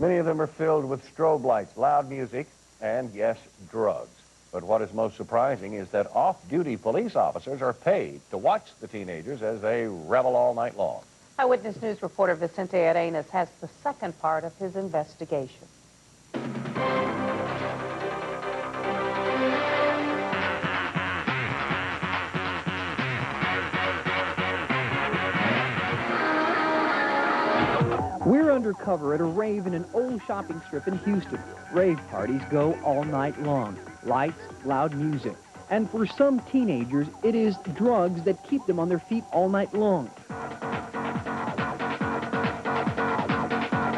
Many of them are filled with strobe lights, loud music, and, yes, drugs. But what is most surprising is that off-duty police officers are paid to watch the teenagers as they revel all night long. Eyewitness News reporter Vicente Arenas has the second part of his investigation. We're undercover at a rave in an old shopping strip in Houston. Rave parties go all night long. Lights, loud music. And for some teenagers, it is drugs that keep them on their feet all night long.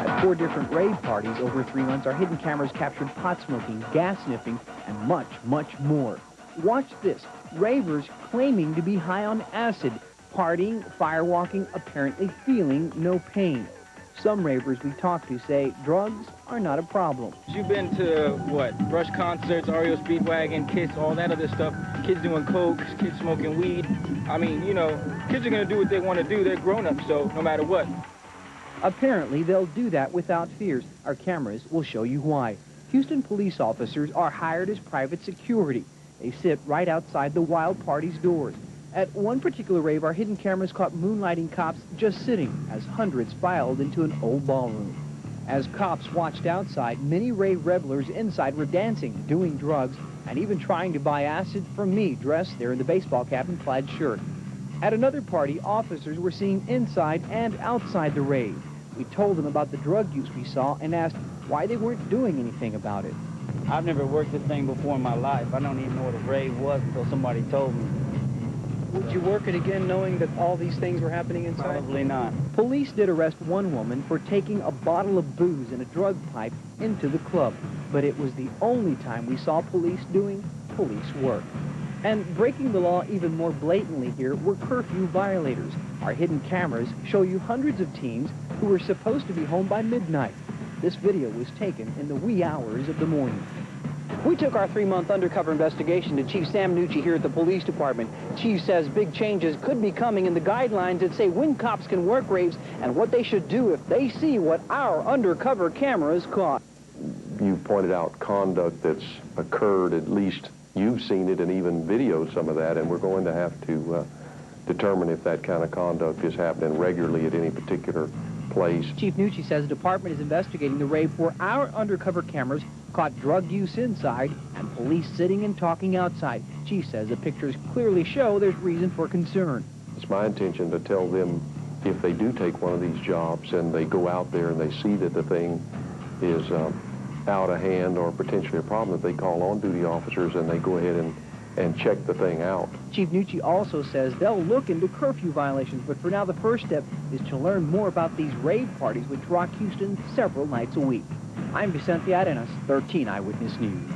At 4 different rave parties over 3 months, our hidden cameras captured pot smoking, gas sniffing, and much, much more. Watch this. Ravers claiming to be high on acid, partying, firewalking, apparently feeling no pain. Some ravers we talk to say drugs are not a problem. You've been to, what, Rush concerts, REO Speedwagon, Kiss, all that other stuff. Kids doing coke, kids smoking weed. I mean, you know, kids are going to do what they want to do. They're grown-ups, so no matter what. Apparently, they'll do that without fears. Our cameras will show you why. Houston police officers are hired as private security. They sit right outside the wild party's doors. At one particular rave, our hidden cameras caught moonlighting cops just sitting as hundreds filed into an old ballroom. As cops watched outside, many rave revelers inside were dancing, doing drugs, and even trying to buy acid from me, dressed there in the baseball cap and plaid shirt. At another party, officers were seen inside and outside the rave. We told them about the drug use we saw and asked why they weren't doing anything about it. I've never worked this thing before in my life. I don't even know what a rave was until somebody told me. Would you work it again knowing that all these things were happening inside? Probably not. Police did arrest one woman for taking a bottle of booze and a drug pipe into the club, but it was the only time we saw police doing police work. And breaking the law even more blatantly here were curfew violators. Our hidden cameras show you hundreds of teens who were supposed to be home by midnight. This video was taken in the wee hours of the morning. We took our 3-month undercover investigation to Chief Sam Nucci here at the police department. Chief says big changes could be coming in the guidelines that say when cops can work raves and what they should do if they see what our undercover cameras caught. You pointed out conduct that's occurred, at least you've seen it and even videoed some of that, and we're going to have to determine if that kind of conduct is happening regularly at any particular place. Chief Nucci says the department is investigating the rave where our undercover cameras caught drug use inside and police sitting and talking outside. Chief says the pictures clearly show there's reason for concern. It's my intention to tell them if they do take one of these jobs and they go out there and they see that the thing is out of hand or potentially a problem, that they call on-duty officers and they go ahead and check the thing out. Chief Nucci also says they'll look into curfew violations, but for now the first step is to learn more about these rave parties which rock Houston several nights a week. I'm Vicente Arenas, 13 Eyewitness News.